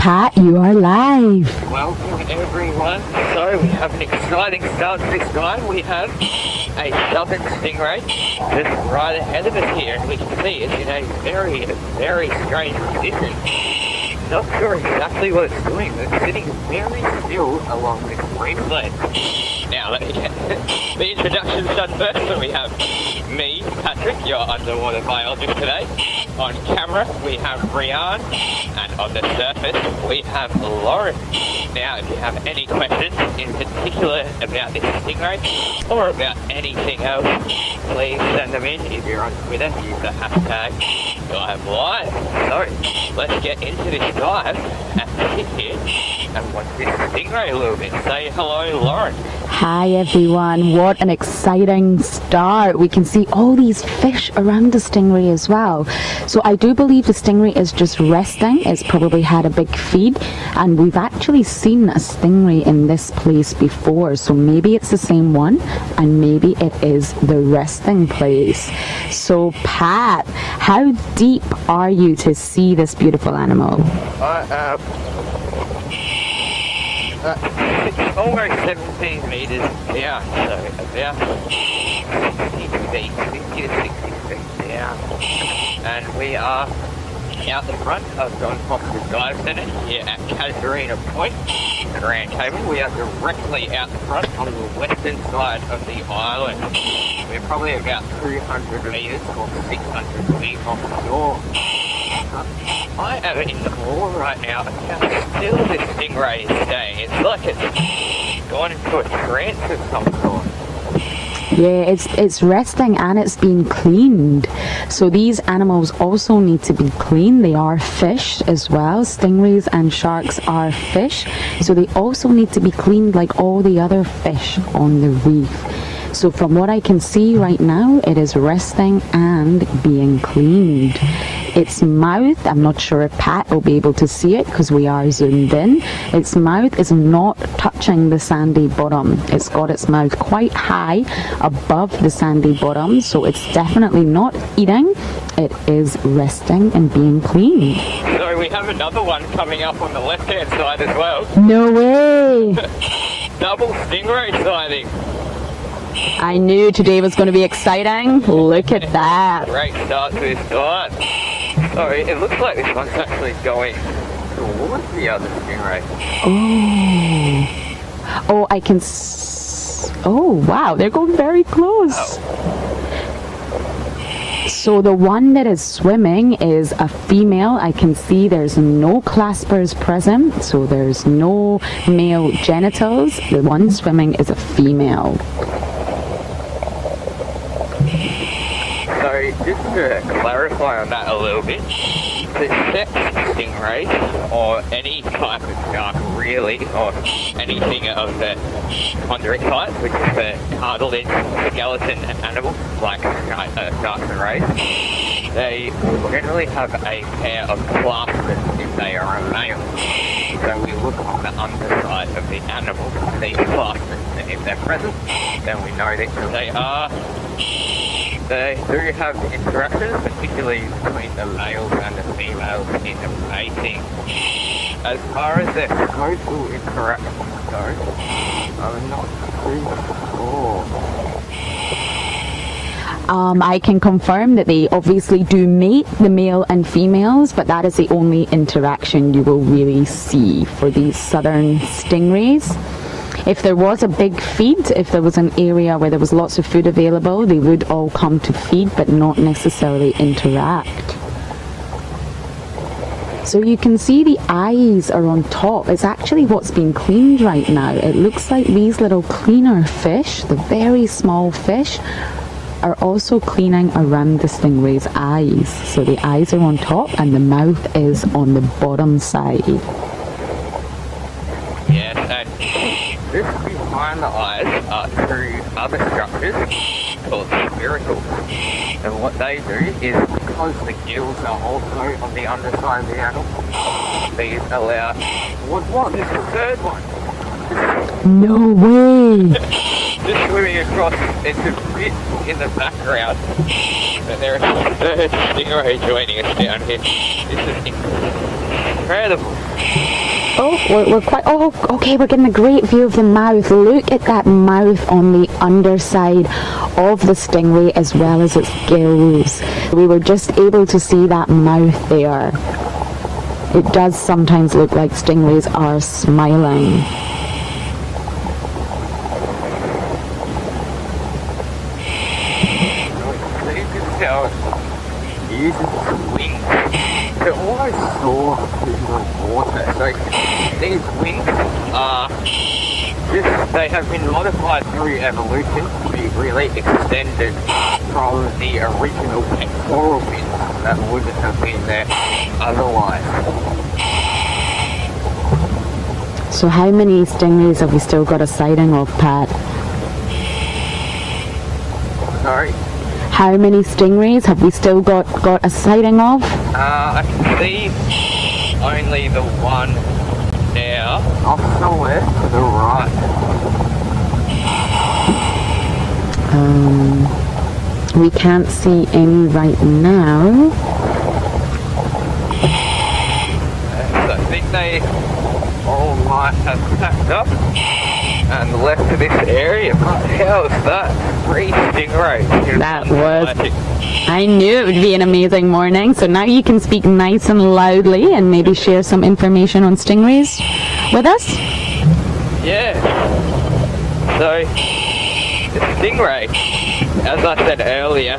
Pat, you are live. Welcome everyone. So we have an exciting start this time. We have a southern stingray just right ahead of us here, and we can see it's in a very, very strange position. Not sure exactly what it's doing, but it's sitting very still along this reef ledge. Now let me get the introductions done first. So we have me, Patrick, your underwater biologist today. On camera we have Rian, and on the surface we have Lauren. Now if you have any questions in particular about this stingray or about anything else, please send them in. If you're on Twitter, use the hashtag diveLIVE. So let's get into this dive and sit here and watch this stingray a little bit. Say hello, Lauren. Hi everyone, what an exciting start. We can see all these fish around the stingray as well. So I do believe the stingray is just resting. It's probably had a big feed, and we've actually seen a stingray in this place before. So maybe it's the same one, and maybe it is the resting place. So Pat, how deep are you to see this beautiful animal? It's almost 17 meters down, so about 50 feet, 50 to 60 feet down. And we are out the front of John Foster's Dive Centre here at Casuarina Point, Grand Cayman. We are directly out the front on the western side of the island. We're probably about 200 meters or 600 feet off the shore. I am in awe right now at how still this stingray is staying. It's like it's gone into a trance of some sort. Yeah, it's resting and it's being cleaned. So these animals also need to be cleaned. They are fish as well. Stingrays and sharks are fish. So they also need to be cleaned like all the other fish on the reef. So from what I can see right now, it is resting and being cleaned. Its mouth, I'm not sure if Pat will be able to see it because we are zoomed in. Its mouth is not touching the sandy bottom. It's got its mouth quite high above the sandy bottom, so it's definitely not eating. It is resting and being cleaned. So we have another one coming up on the left-hand side as well. No way! Double stingray sighting. I knew today was going to be exciting. Look at that. Great start to this dive. So it looks like this one's actually going towards the other stingray. Oh, I can oh, wow, they're going very close. Oh. So the one that is swimming is a female. I can see there's no claspers present, so there's no male genitals. The one swimming is a female. So just to clarify on that a little bit, the sex stingray, or any type of shark really, or anything of the chondric type, which is the cartilage skeleton animal, like sharks and rays, they generally have a pair of claspers if they are a male. So we look on the underside of the animal, these claspers, and if they're present, then we know that they do have interactions, particularly between the males and the females in the mating. As far as their social interactions go, I'm not too sure. I can confirm that they obviously do mate, the male and females, but that is the only interaction you will really see for these southern stingrays. If there was a big feed, if there was an area where there was lots of food available, they would all come to feed, but not necessarily interact. So you can see the eyes are on top. It's actually what's being cleaned right now. It looks like these little cleaner fish, the very small fish, are also cleaning around the stingray's eyes. So the eyes are on top and the mouth is on the bottom side. Yeah, so this behind the eyes are through other structures called spiracles. And what they do is, because the gills are also on the underside of the animal, these allow... What? There's the third one. No way! Just swimming across, it's a bit in the background, but there is a third stingray joining us down here. This is incredible. Oh, we're quite, oh, okay, we're getting a great view of the mouth. Look at that mouth on the underside of the stingray as well as its gills. We were just able to see that mouth there. It does sometimes look like stingrays are smiling. You can tell it uses its wings to almost soar through the water. So these wings are just, they have been modified through evolution to be really extended from the original pectoral fins that wouldn't have been there otherwise. So how many stingrays have we still got a sighting of, Pat? Sorry? How many stingrays have we still got a sighting of? I can see only the one now. Off somewhere to the right. We can't see any right now. I think they all might have packed up and left this area. What the hell is that? 3 stingrays. That was... I knew it would be an amazing morning. So now you can speak nice and loudly and maybe share some information on stingrays with us. Yeah. So, the stingray, as I said earlier,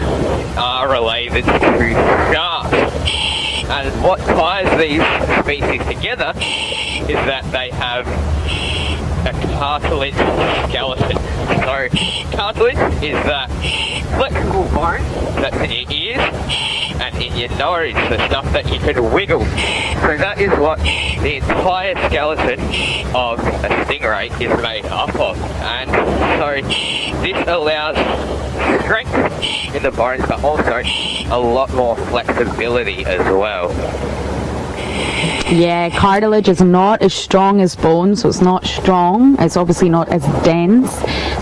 are related to sharks. And what ties these species together is that they have a cartilage skeleton. So, cartilage is that flexible bone that's in your ears and in your nose, the stuff that you can wiggle. So that is what the entire skeleton of a stingray is made up of. And so this allows strength in the bones, but also a lot more flexibility as well. Yeah, cartilage is not as strong as bone, so it's not strong. It's obviously not as dense.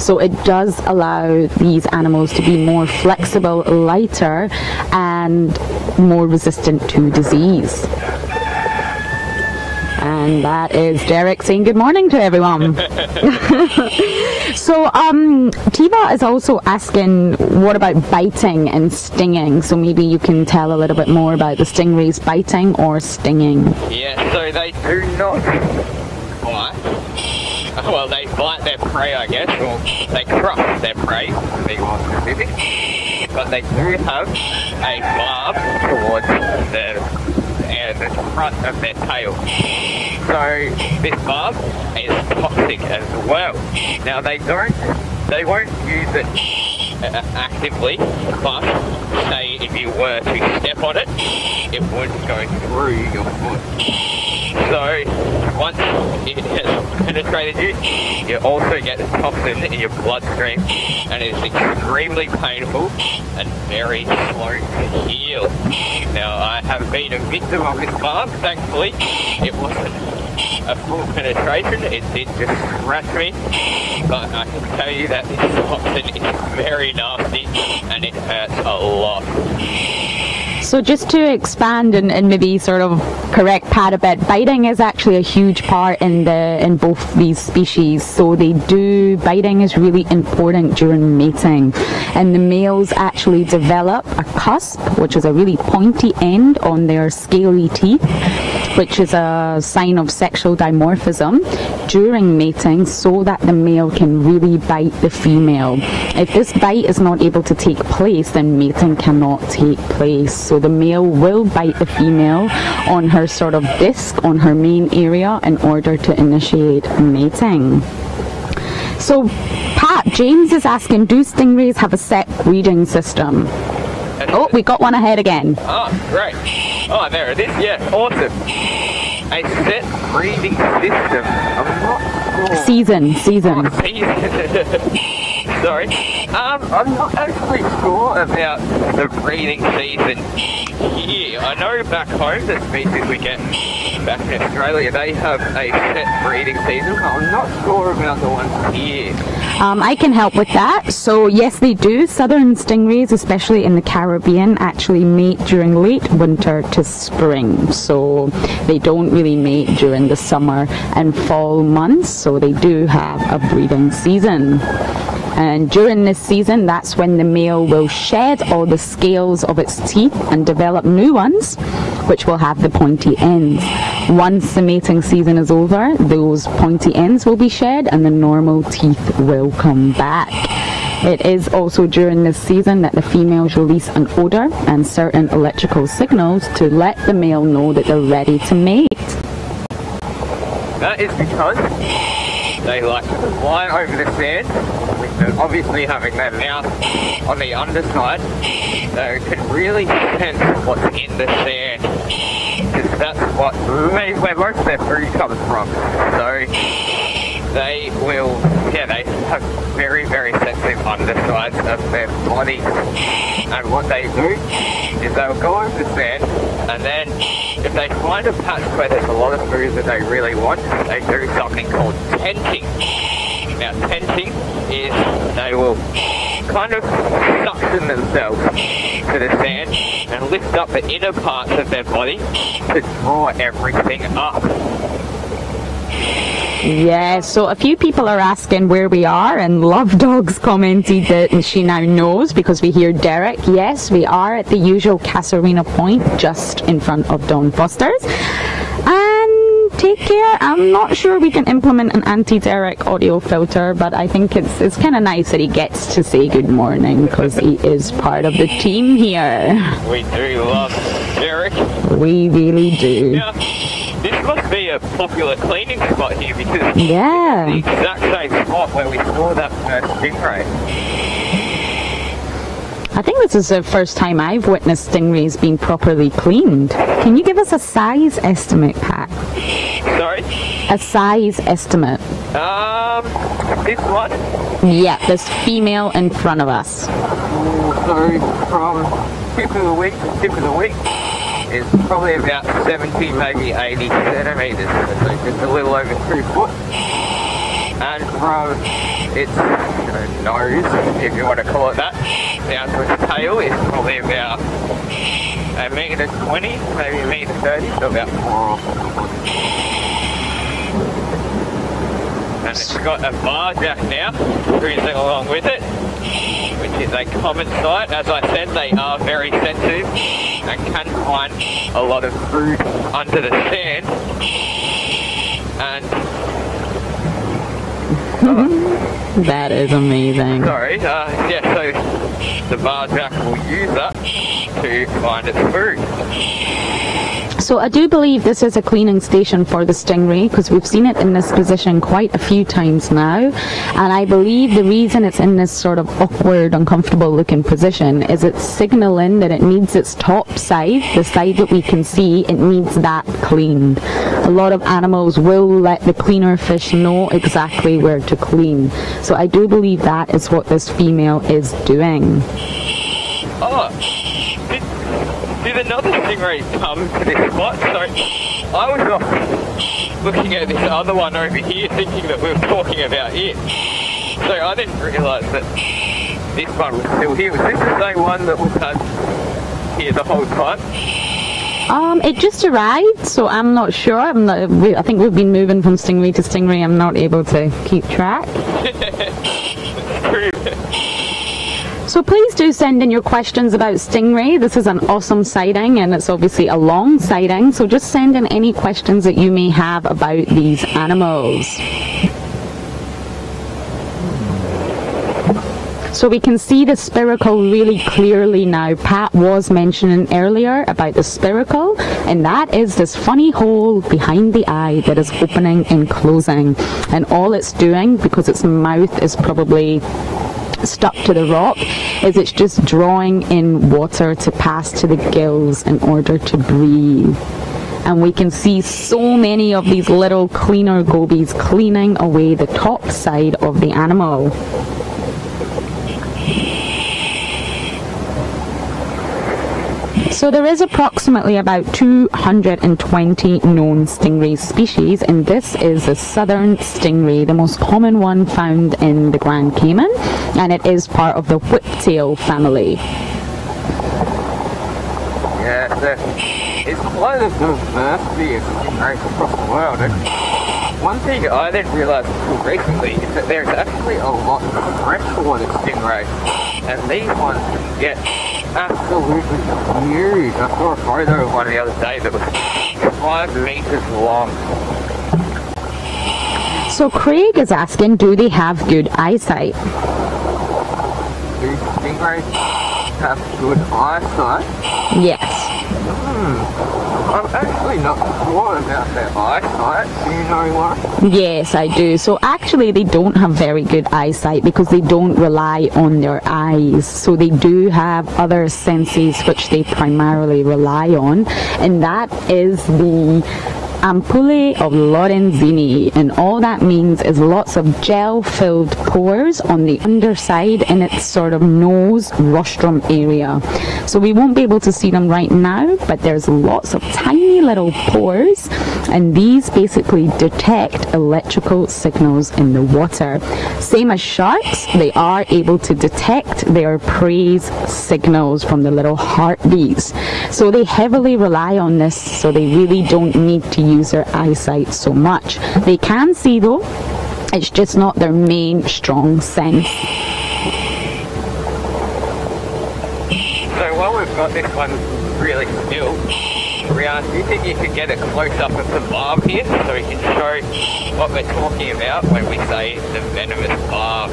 So it does allow these animals to be more flexible, lighter, and more resistant to disease. And that is Derek saying good morning to everyone. So Tiva is also asking, what about biting and stinging? So maybe you can tell a little bit more about the stingrays biting or stinging. Yeah, so they do not bite. Well, they bite their prey, I guess, or they crush their prey, to be more specific. But they do have a barb towards the front of their tail. So this barb is toxic as well. Now they won't use it actively, but say if you were to step on it, it would go through your foot. So once it has penetrated you, you also get the toxin in your bloodstream, and it's extremely painful and very slow to heal. Now I have been a victim of this barb. Thankfully it wasn't a full penetration, it did just scratch me, but I can tell you that this toxin is very nasty and it hurts a lot. So just to expand and maybe sort of correct Pat a bit, biting is actually a huge part in both these species. So biting is really important during mating, and the males actually develop a cusp, which is a really pointy end on their scaly teeth, which is a sign of sexual dimorphism during mating, so that the male can really bite the female. If this bite is not able to take place, then mating cannot take place. So the male will bite the female on her sort of disc, on her main area, in order to initiate mating. So Pat, James is asking, do stingrays have a set breeding system? Oh, we got one ahead again. Oh, great. Oh, there it is. Yeah, awesome. A set breeding system. I'm not sure. Season. Oh, season. Sorry. I'm not actually sure about the breeding season here. I know back home the species we get back in Australia, they have a set breeding season. I'm not sure about the ones here. I can help with that. So yes, they do. Southern stingrays, especially in the Caribbean, actually mate during late winter to spring. So they don't really mate during the summer and fall months. So they do have a breeding season. And during this season, that's when the male will shed all the scales of its teeth and develop new ones, which will have the pointy ends. Once the mating season is over, those pointy ends will be shed and the normal teeth will come back. It is also during this season that the females release an odor and certain electrical signals to let the male know that they're ready to mate. That is because they like to fly over the sand, with obviously having their mouth on the underside, they can really sense what's in the sand, because that's where most of their food comes from. So they will, yeah, they have very, very sensitive undersides of their body, and what they do is they'll go over the sand, and then if they find a patch where there's a lot of food that they really want, they do something called tenting. Now tenting is they will kind of suction themselves to the sand and lift up the inner parts of their body to draw everything up. Yeah, so a few people are asking where we are, and Love Dogs commented that she now knows because we hear Derek. Yes, we are at the usual Casuarina Point, just in front of Don Foster's. And take care. I'm not sure we can implement an anti-Derek audio filter, but I think it's kind of nice that he gets to say good morning because he is part of the team here. We do love Derek. We really do. Yeah. This must be a popular cleaning spot here because yeah, it's the exact same spot where we saw that first stingray. I think this is the first time I've witnessed stingrays being properly cleaned. Can you give us a size estimate, Pat? Sorry? A size estimate. This one? Yeah, this female in front of us. So from tip of the week to tip of the week, is probably about 70, maybe 80 centimetres, so just a little over 2 foot. And from its nose, if you want to call it that, down to its tail is probably about 1.20 meters, maybe 1.30 meters, so about 4. And it's got a barjack now, cruising along with it, which is a common sight. As I said, they are very sensitive and can find a lot of food under the sand. And that is amazing. Sorry, yeah, so the barjack will use that to find its food. So I do believe this is a cleaning station for the stingray because we've seen it in this position quite a few times now, and I believe the reason it's in this sort of awkward, uncomfortable looking position is it's signaling that it needs its top side, the side that we can see, it needs that cleaned. A lot of animals will let the cleaner fish know exactly where to clean. So I do believe that is what this female is doing. Oh, did another stingray come to this spot? So I was off looking at this other one over here thinking that we were talking about it. So I didn't realise that this one was still here. Was this the same one that was had here the whole time? It just arrived, so I'm not sure. I think we've been moving from stingray to stingray. I'm not able to keep track. True. So please do send in your questions about stingray. This is an awesome sighting, and it's obviously a long sighting, so just send in any questions that you may have about these animals. So we can see the spiracle really clearly now. Pat was mentioning earlier about the spiracle, and that is this funny hole behind the eye that is opening and closing. And all it's doing, because its mouth is probably stuck to the rock, is it's just drawing in water to pass to the gills in order to breathe. And we can see so many of these little cleaner gobies cleaning away the top side of the animal. So there is approximately about 220 known stingray species, and this is the southern stingray, the most common one found in the Grand Cayman, and it is part of the whiptail family. Yeah, it's quite a diversity of stingrays across the world. And one thing I didn't realise until recently is that there's actually a lot of freshwater stingrays, and these ones get absolutely huge. I saw a photo of one the other day that was 5 meters long. So Craig is asking, do they have good eyesight? Do stingrays have good eyesight? Yes. I'm actually not sure about their eyesight. Do you know why? Yes, I do. So actually they don't have very good eyesight because they don't rely on their eyes. So they do have other senses which they primarily rely on, and that is the ampullae of Lorenzini, and all that means is lots of gel-filled pores on the underside in its sort of nose rostrum area. So we won't be able to see them right now, but there's lots of tiny little pores, and these basically detect electrical signals in the water. Same as sharks, they are able to detect their prey's signals from the little heartbeats. So they heavily rely on this, so they really don't need to use their eyesight so much. They can see though, it's just not their main strong sense. So while we've got this one really still, Rian, do you think you could get a close-up of the barb here so we can show what we're talking about when we say the venomous barb?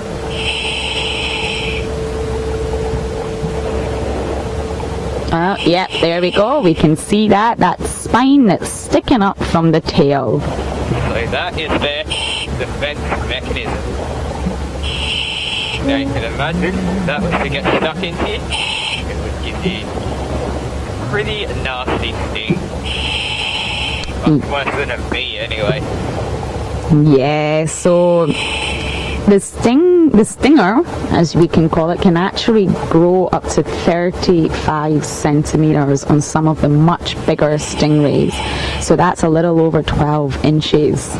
Yep, there we go. We can see that spine that's sticking up from the tail. So that is their defense mechanism. Now you can imagine that was to get stuck in here, it would give you a pretty nasty sting. Much worse than a bee anyway. Yeah, so the stinger, as we can call it, can actually grow up to 35 centimeters on some of the much bigger stingrays. So that's a little over 12 inches.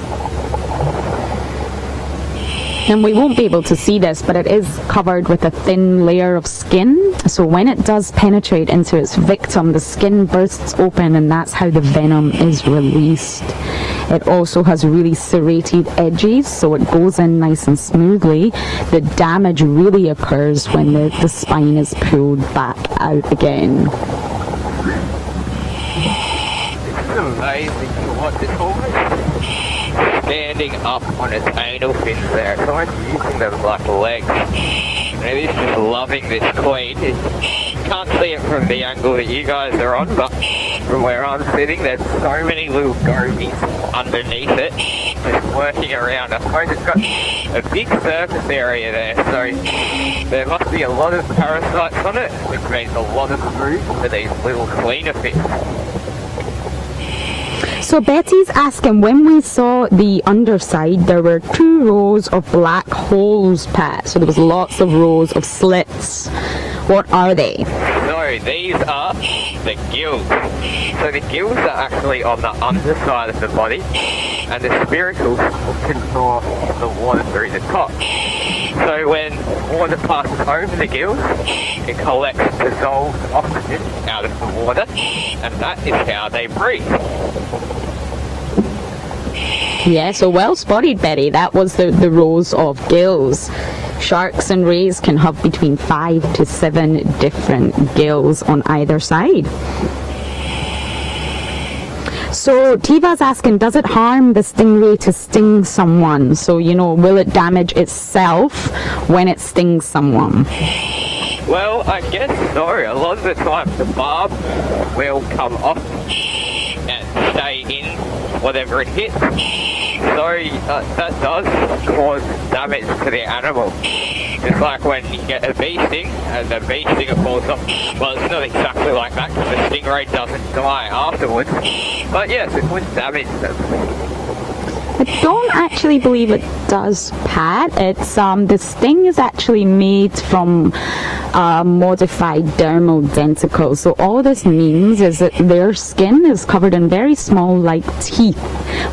And we won't be able to see this, but it is covered with a thin layer of skin. So when it does penetrate into its victim, the skin bursts open, and that's how the venom is released. It also has really serrated edges, so it goes in nice and smoothly. The damage really occurs when the spine is pulled back out again. It's amazing to watch it almost standing up on its anal fins there. It's almost using them like legs. And it is just loving this queen. You can't see it from the angle that you guys are on, but from where I'm sitting, there's so many little gobies underneath it, just working around. I suppose it's got a big surface area there, so there must be a lot of parasites on it, which means a lot of food for these little cleaner fish. So Betty's asking, when we saw the underside, there were 2 rows of black holes, Pat. So there was lots of rows of slits. What are they? No, these are the gills. So the gills are actually on the underside of the body, and the spiracles can draw the water through the top. So when water passes over the gills, it collects dissolved oxygen out of the water, and that is how they breathe. Yeah, so well spotted, Betty. That was the rows of gills. Sharks and rays can have between 5 to 7 different gills on either side. So Tiva's asking, does it harm the stingray to sting someone? So, you know, will it damage itself when it stings someone? Well, I guess so. A lot of the time the barb will come off and stay in whatever it hits. So that does cause damage to the animal. It's like when you get a bee sting and the bee stinger falls off. Well, it's not exactly like that because the stingray doesn't die afterwards. But yes, it would damage them. I don't actually believe it does, Pat. It's the sting is actually made from modified dermal denticles. So all this means is that their skin is covered in very small like teeth,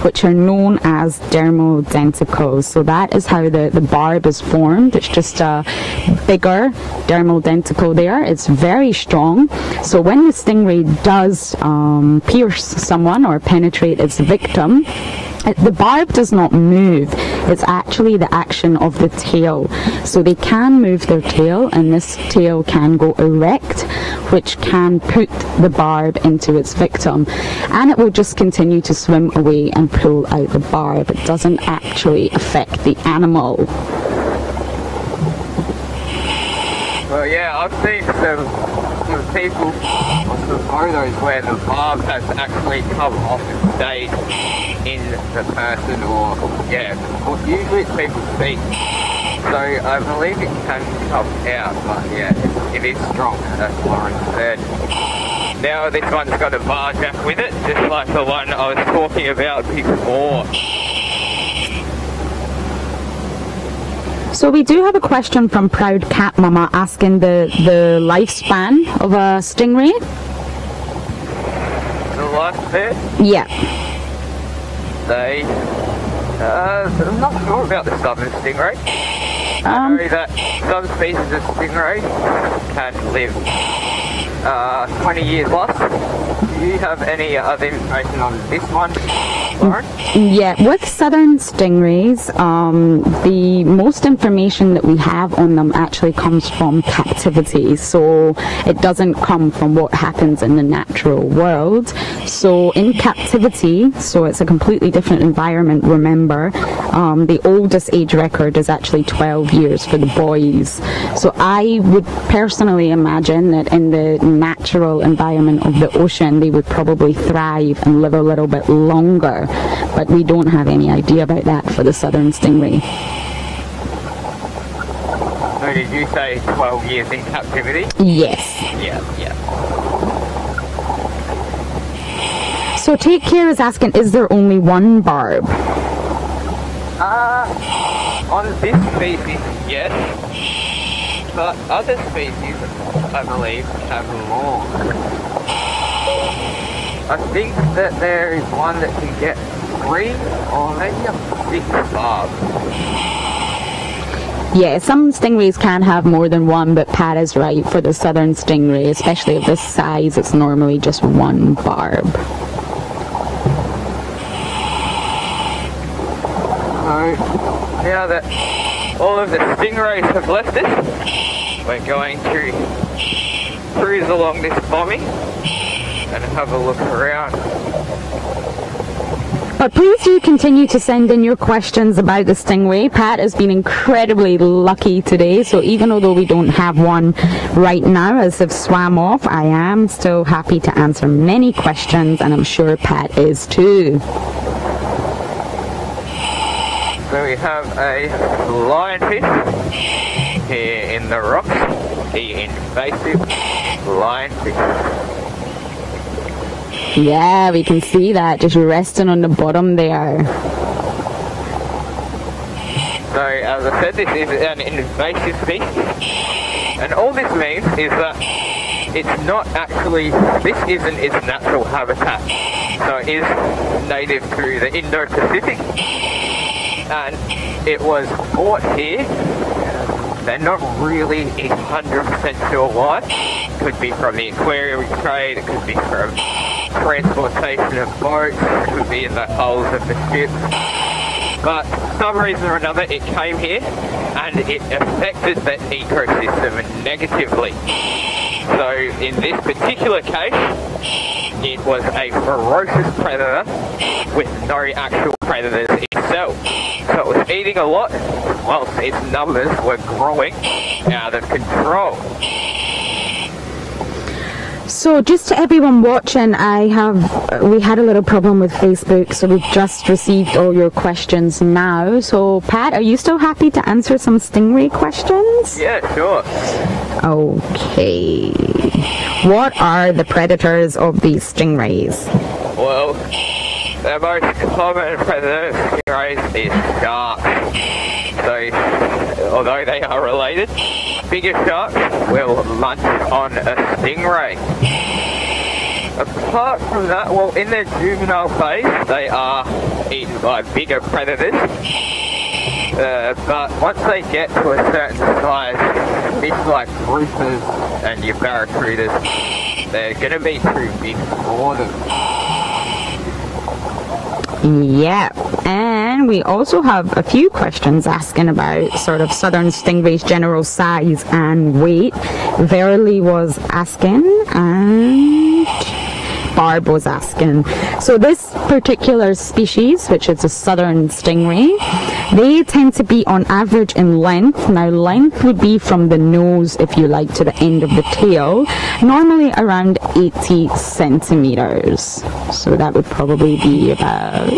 which are known as dermal denticles. So that is how the barb is formed. It's just a bigger dermal denticle there. It's very strong. So when the stingray does pierce someone or penetrate its victim, the barb does not move. It's actually the action of the tail. So they can move their tail, and this tail can go erect, which can put the barb into its victim. And it will just continue to swim away and pull out the barb. It doesn't actually affect the animal. Well, yeah, I've seen some people, some photos where the barb has actually come off and stayed in the person, or usually it's people's feet. So I believe it can come out, but yeah, it is strong, as Lauren said. Now this one's got a bar jack with it, just like the one I was talking about before. So we do have a question from Proud Cat Mama asking the lifespan of a stingray. The lifespan? Yeah. I'm not sure about the southern stingray. I know that some species of stingray can live 20 years plus. Do you have any other information on this one, Lauren? Yeah, with southern stingrays, the most information that we have on them actually comes from captivity. So it doesn't come from what happens in the natural world. So in captivity, so it's a completely different environment, remember, the oldest age record is actually 12 years for the boys. So I would personally imagine that in the natural environment of the ocean, they would probably thrive and live a little bit longer. But we don't have any idea about that for the southern stingray. So did you say 12 years in captivity? Yes. Yeah. So Take Care is asking, is there only one barb? On this species, yes. But other species, I believe, have more. I think that there is one that can get 3 or maybe up to 6 barbs. Yeah, some stingrays can have more than one, but Pat is right. For the southern stingray, especially of this size, it's normally just one barb. So, now that all of the stingrays have left us, we're going to cruise along this bombing and have a look around. But please do continue to send in your questions about the stingray. Pat has been incredibly lucky today, so even although we don't have one right now as they've swam off, I am still happy to answer many questions, and I'm sure Pat is too. So we have a lionfish here in the rocks, the invasive lionfish. Yeah, we can see that just resting on the bottom there. So as I said, this is an invasive species, and all this means is that it's not actually, this isn't its natural habitat. So it is native to the Indo-Pacific, and it was brought here. They're not really 100% sure why. It could be from the aquarium trade, it could be from transportation of boats, it could be in the hulls of the ships. But for some reason or another, it came here and it affected the ecosystem negatively. So in this particular case, it was a ferocious predator with no actual predators itself. So it was eating a lot whilst its numbers were growing out of control. So just to everyone watching, we had a little problem with Facebook, so we've just received all your questions now. So Pat, are you still happy to answer some stingray questions? Yeah, sure. Okay. What are the predators of these stingrays? Well, The most common predator of stingrays is sharks. So, although they are related, bigger sharks will munch on a stingray. Apart from that, well, in their juvenile phase, they are eaten by bigger predators. But once they get to a certain size, fish like reefs and your barracudas, they're going to be too big for them. Yeah, and we also have a few questions asking about sort of southern stingray's general size and weight. Verily was asking, and Barb was asking. So this particular species, which is a southern stingray, they tend to be on average in length. Now length would be from the nose, if you like, to the end of the tail, normally around 80 centimeters. So that would probably be about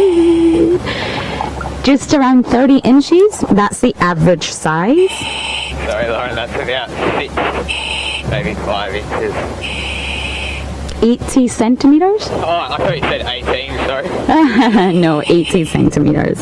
just around 30 inches. That's the average size. Sorry Lauren, that's about 6, maybe 5 inches. 80 centimeters? Oh, I thought you said 18, sorry. No, 80 centimeters.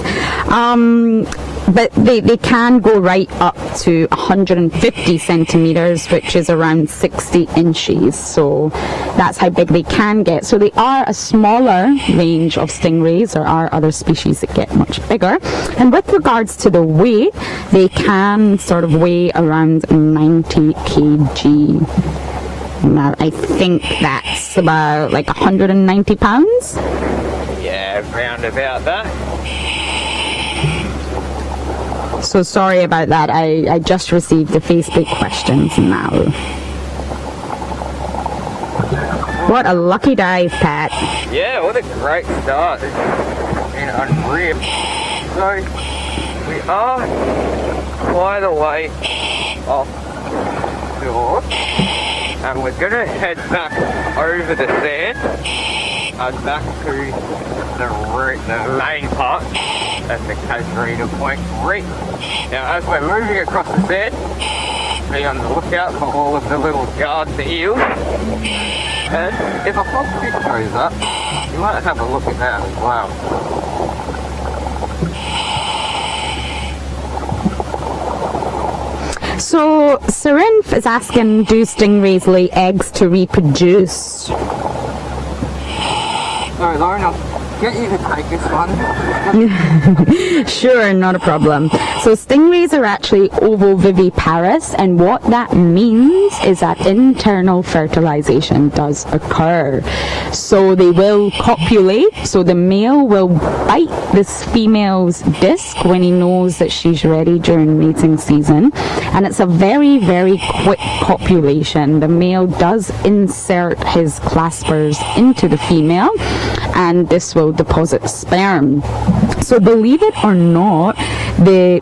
But they can go right up to 150 centimeters, which is around 60 inches. So that's how big they can get. So they are a smaller range of stingrays. There are other species that get much bigger. And with regards to the weight, they can sort of weigh around 90 kg. Now, I think that's about like 190 pounds. Yeah, round about that. So sorry about that. I just received the Facebook questions now. What a lucky dive, Pat. Yeah, what a great start. It's been unreal. So, we are quite a way off shore. And we're going to head back over the sand and back to the main part at the Casuarina Point Reef. Now as we're moving across the sand, be on the lookout for all of the little guard eels. And if a hogfish shows up, you might have a look at that as well. So, Serinf is asking, do stingrays lay eggs to reproduce? Sorry, Lauren, I'll get you to take this one. Sure, not a problem. So, stingrays are actually ovoviviparous, and what that means is that internal fertilization does occur. So, they will copulate, so the male will bite this female's disc when he knows that she's ready during mating season. And it's a very, very quick copulation. The male does insert his claspers into the female, and this will deposit sperm. So believe it or not, the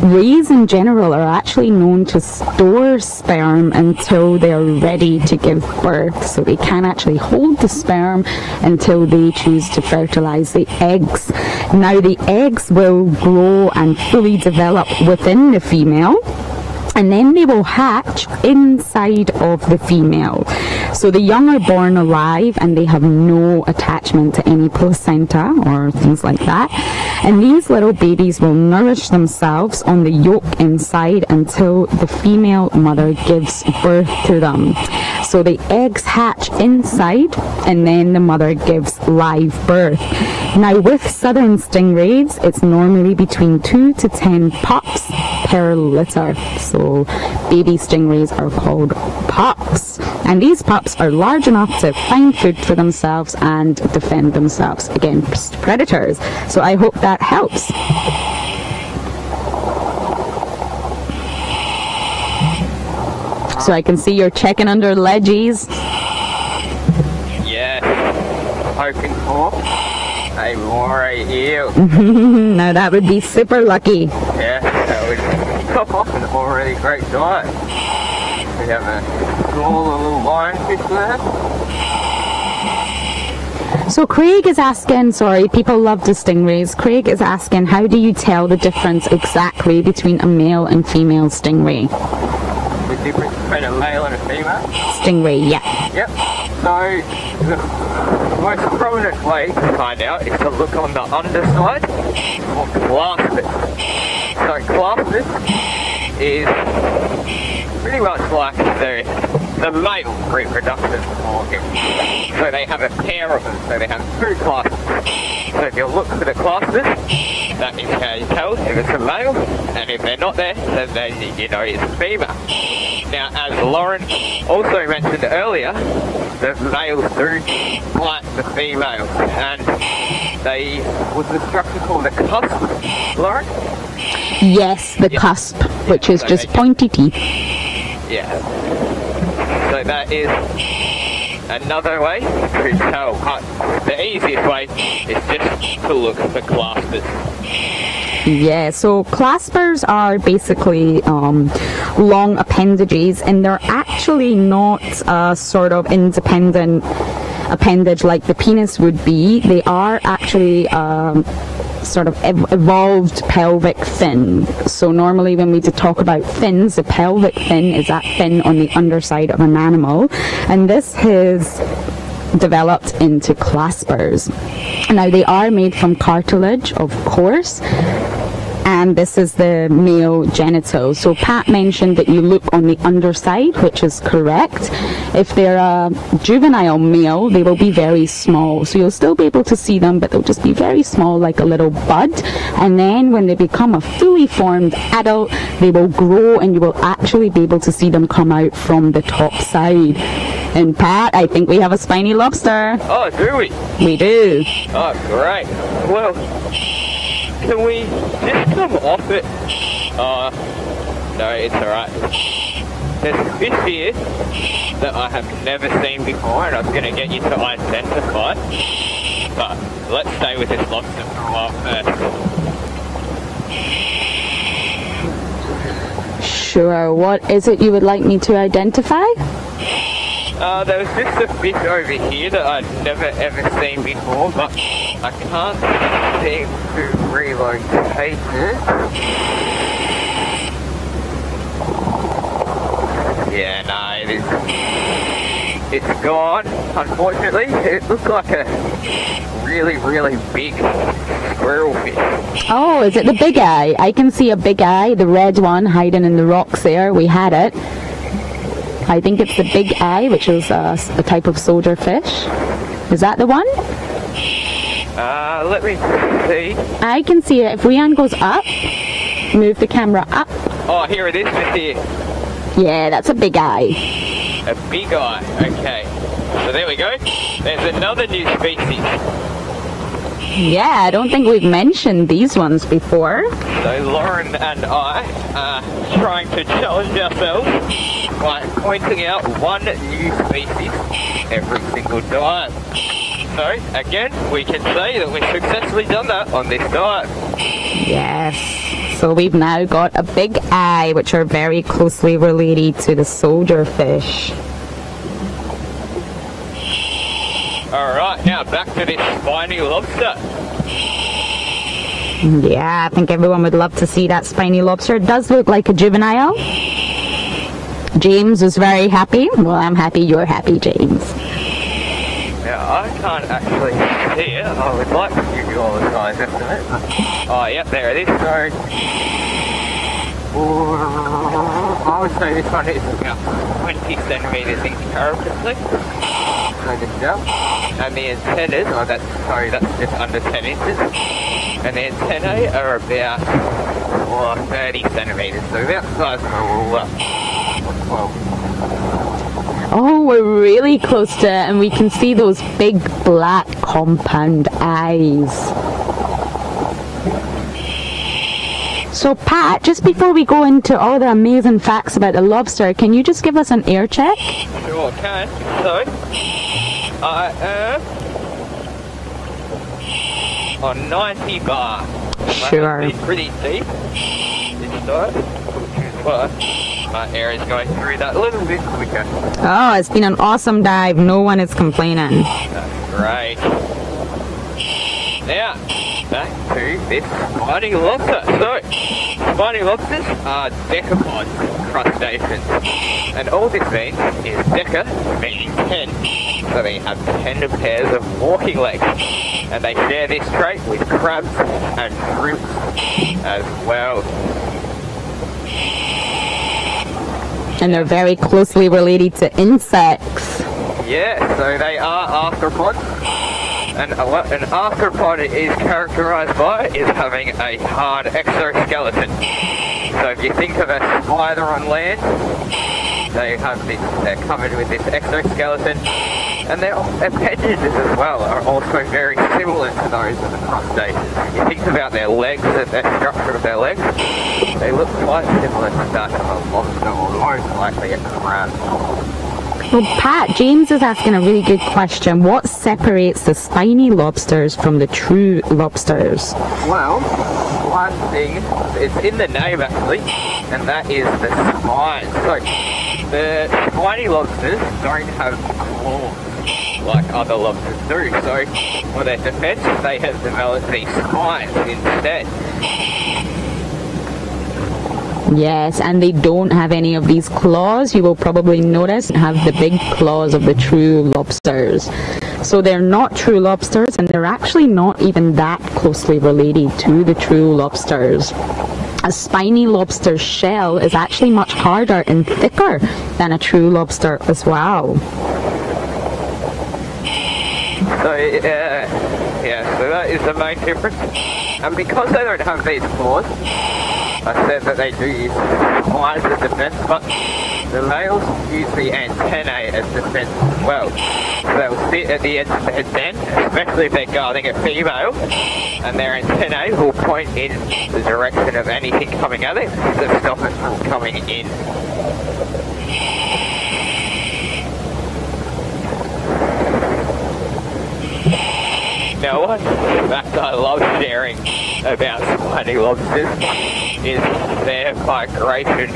rays in general are actually known to store sperm until they're ready to give birth. So they can actually hold the sperm until they choose to fertilize the eggs. Now the eggs will grow and fully develop within the female, and then they will hatch inside of the female. So the young are born alive and they have no attachment to any placenta or things like that. And these little babies will nourish themselves on the yolk inside until the female mother gives birth to them. So the eggs hatch inside and then the mother gives live birth. Now with southern stingrays, it's normally between 2 to 10 pups per litter. So baby stingrays are called pups. And these pups are large enough to find food for themselves and defend themselves against predators. So I hope that helps. So I can see you're checking under ledges. Yeah, hoping for a moray eel. Now that would be super lucky. Yeah, that would top off an already great diet. We have a smaller little lionfish there. So Craig is asking, sorry, people love the stingrays. Craig is asking, how do you tell the difference exactly between a male and female stingray? the difference between a male and a female? Stingray, yeah. Yep. So the most prominent way to find out is to look on the underside or clasp it. So clasp it is pretty much like the male reproductive organ. So they have a pair of them, so they have two clasps. So if you look for the clasps, that is how you tell if it's a male, and if they're not there, then you know it's a female. Now, as Lauren also mentioned earlier, the males do bite the females, and what's the structure called, the cusp, Lauren? Yes, the cusp, which is just pointy teeth. Yeah. So that is another way to tell. The easiest way is just to look for claspers. Yeah, so claspers are basically long appendages, and they're actually not a sort of independent appendage like the penis would be. They are actually sort of evolved pelvic fin. So normally when we talk about fins, the pelvic fin is that fin on the underside of an animal, and this has developed into claspers. Now they are made from cartilage, of course, and this is the male genital. So Pat mentioned that you look on the underside, which is correct. If they're a juvenile male, they will be very small. So you'll still be able to see them, but they'll just be very small, like a little bud. And then when they become a fully formed adult, they will grow, and you will actually be able to see them come out from the top side. And Pat, I think we have a spiny lobster. Oh, do we? We do. Oh, great. Well, can we just come off it? No, it's alright. There's a fish here that I have never seen before, and I was going to get you to identify. But let's stay with this lobster for a while first. Sure. What is it you would like me to identify? There was just a fish over here that I'd never ever seen before, but I can't seem to relocate it. Yeah, no, it's gone, unfortunately. It looks like a really, really big squirrel fish. Oh, is it the big eye? I can see a big eye, the red one hiding in the rocks there. We had it. I think it's the big eye, which is a type of soldier fish. Is that the one? Let me see. I can see it. If Rianne goes up, move the camera up. Oh, here it is, just here. Yeah, that's a big eye. A big eye, okay. So there we go. There's another new species. Yeah, I don't think we've mentioned these ones before. So Lauren and I are trying to challenge ourselves by pointing out one new species every single dive. So again, we can say that we've successfully done that on this dive. Yes. So we've now got a big eye, which are very closely related to the soldier fish. Alright, now back to this spiny lobster. Yeah, I think everyone would love to see that spiny lobster. It does look like a juvenile. James is very happy. Well, I'm happy you're happy, James. Now, I can't actually see it. I would like to give you all the size estimate. Oh, yep, there it is. So, I would say this one is about 20 centimetres in comparatively. And the antennas, that's just under 10 inches. And the antennae are about 30 centimetres, so about the size of a ruler. Oh, we're really close to it, and we can see those big black compound eyes. So Pat, just before we go into all the amazing facts about the lobster, can you just give us an air check? Sure can. So, I am on 90 bar. Sure. It's pretty deep this dive, which is why my air is going through that a little bit quicker. Oh, it's been an awesome dive. No one is complaining. That's great. Now, back to this spiny lobster. So, spiny lobsters are decapods, crustaceans. And all this means is deca, meaning 10, so they have 10 pairs of walking legs. And they share this trait with crabs and shrimps as well. And they're very closely related to insects. Yeah, so they are arthropods. And what an arthropod is characterized by is having a hard exoskeleton. So if you think of a spider on land, they have this, they're covered with this exoskeleton, and their appendages as well are also very similar to those of the crustaceans. If you think about their legs and the structure of their legs, they look quite similar to that of a lobster, or most likely a crab. Well, Pat, James is asking a really good question. What separates the spiny lobsters from the true lobsters? Well, one thing, it's in the name actually, and that is the spines. So, the spiny lobsters don't have claws like other lobsters do. So, for their defense, they have developed these spines instead. Yes, and they don't have any of these claws. You will probably notice have the big claws of the true lobsters. So they're not true lobsters, and they're actually not even that closely related to the true lobsters. A spiny lobster's shell is actually much harder and thicker than a true lobster as well. So, so that is the main difference. And because they don't have these claws, I said that they do use spines as defense, but the males use the antennae as defense as well. So they'll sit at the end of the headband, especially if they're guarding a female, and their antennae will point in the direction of anything coming at it to stop it from coming in. Now, one fact I love sharing about spiny lobsters is their migration.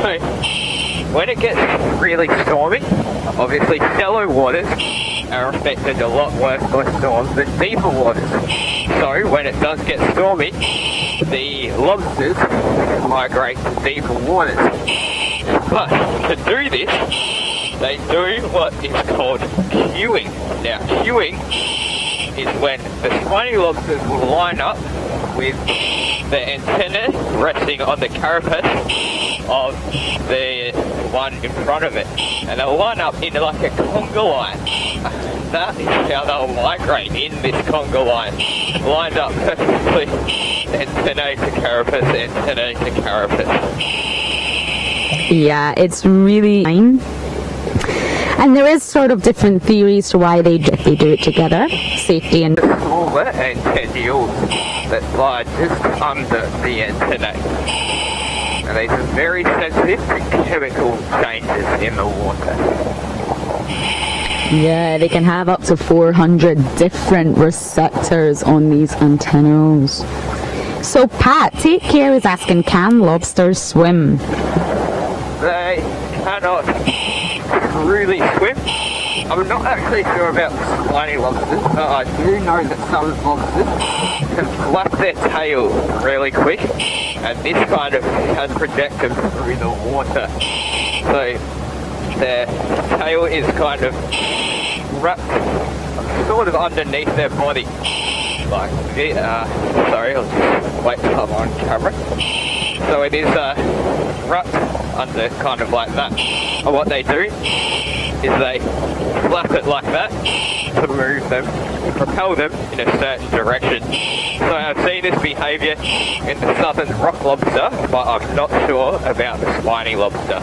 So, when it gets really stormy, obviously shallow waters are affected a lot worse by storms than deeper waters. So, when it does get stormy, the lobsters migrate to deeper waters. But to do this, they do what is called queuing. Now, queuing is when the spiny lobsters will line up with the antenna resting on the carapace of the one in front of it. And they'll line up in like a conga line. That is how they'll migrate in this conga line. Lined up perfectly, antennae to carapace, antennae to carapace. Yeah, it's really fine. And there is sort of different theories to why they do it together. Safety and smaller antennules that lie just under the antennae. And these are very sensitive to chemical changes in the water. yeah, they can have up to 400 different receptors on these antennas. So Pat, Take Care is asking, can lobsters swim? They cannot really swim. I'm not actually sure about the spiny lobsters, but I do know that some lobsters can flap their tail really quick, and this kind of can project them through the water. So their tail is kind of wrapped sort of underneath their body. Like, sorry, I'll just wait till I'm on camera. So it is wrapped under kind of like that. And what they do is they flap it like that to move them, propel them in a certain direction. So I've seen this behaviour in the southern rock lobster, but I'm not sure about the spiny lobster.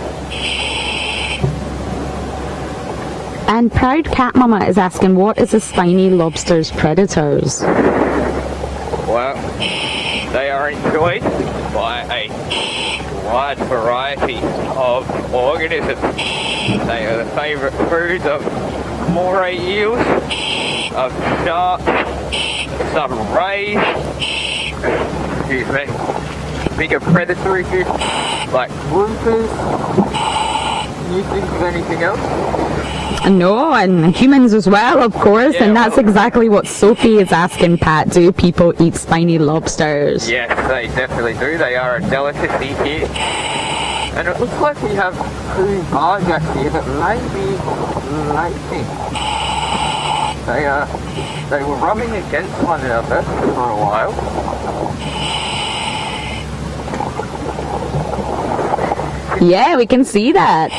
And Proud Cat Mama is asking, what is a spiny lobster's predators? Well, they are enjoyed by a wide variety of organisms. They are the favourite foods of moray eels, of sharks, some rays, excuse me, bigger predatory fish like groupers. Can you think of anything else? No, and humans as well, of course, yeah, and that's exactly what Sophie is asking, Pat. Do people eat spiny lobsters? Yes, they definitely do. They are a delicacy here. And it looks like we have 2 bars actually that may be mating. They were rubbing against one another for a while. Yeah, we can see that.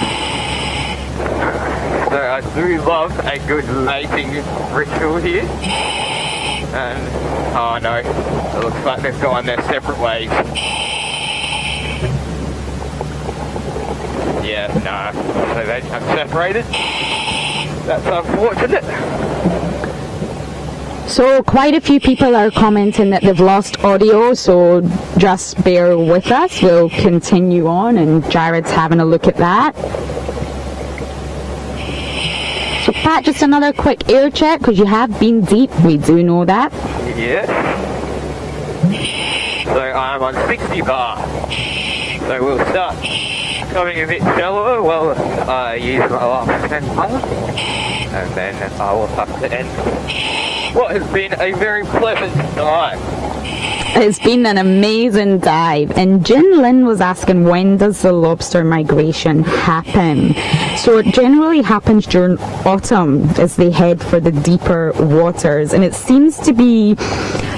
So I do love a good mating ritual here. And, oh no, it looks like they've gone their separate ways. Yeah, no, so they have separated. That's unfortunate. So quite a few people are commenting that they've lost audio, so just bear with us. We'll continue on, and Jared's having a look at that. So Pat, just another quick air check, because you have been deep, we do know that. Yeah. So I'm on 60 bar. So we'll start coming a bit shallower while I use my last 10 bars. And then I will have to end what has been a very pleasant dive. It's been an amazing dive. And Jin Lin was asking, when does the lobster migration happen? So it generally happens during autumn as they head for the deeper waters, and it seems to be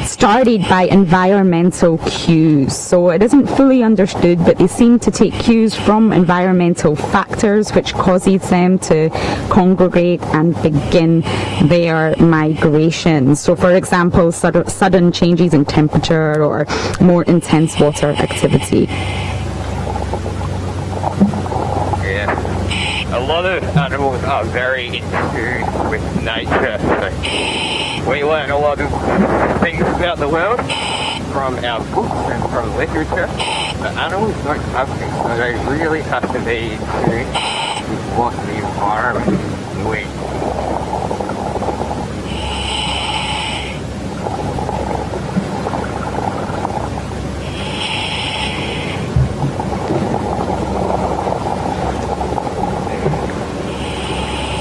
started by environmental cues. So it isn't fully understood, but they seem to take cues from environmental factors which causes them to congregate and begin their migration. So for example, sudden changes in temperature or more intense water activity. A lot of animals are very in tune with nature. So we learn a lot of things about the world from our books and from literature. But animals don't have this, so they really have to be in tune with what the environment is doing.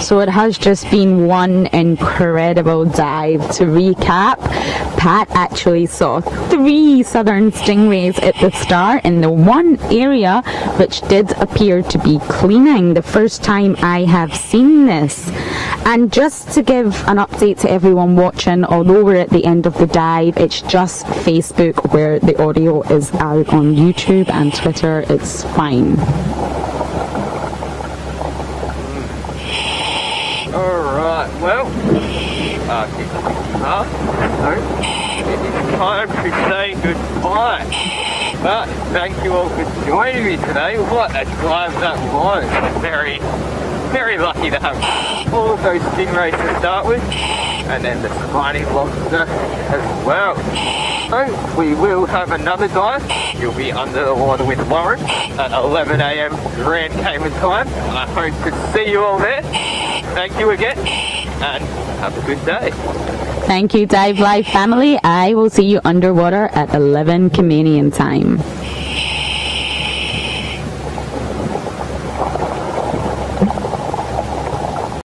So it has just been one incredible dive. To recap, Pat actually saw 3 southern stingrays at the start in the one area which did appear to be cleaning. The first time I have seen this. And just to give an update to everyone watching, although we're at the end of the dive, it's just Facebook where the audio is out. On YouTube and Twitter it's fine. Alright, well, it is time to say goodbye. But thank you all for joining me today. What a dive that was. Very, very lucky to have all of those stingrays to start with, and then the spiny lobster as well. So we will have another dive. You'll be under the water with Lauren at 11 AM Grand Cayman time. I hope to see you all there. Thank you again, and have a good day. Thank you, diveLIVE family. I will see you underwater at 11 Caymanian time.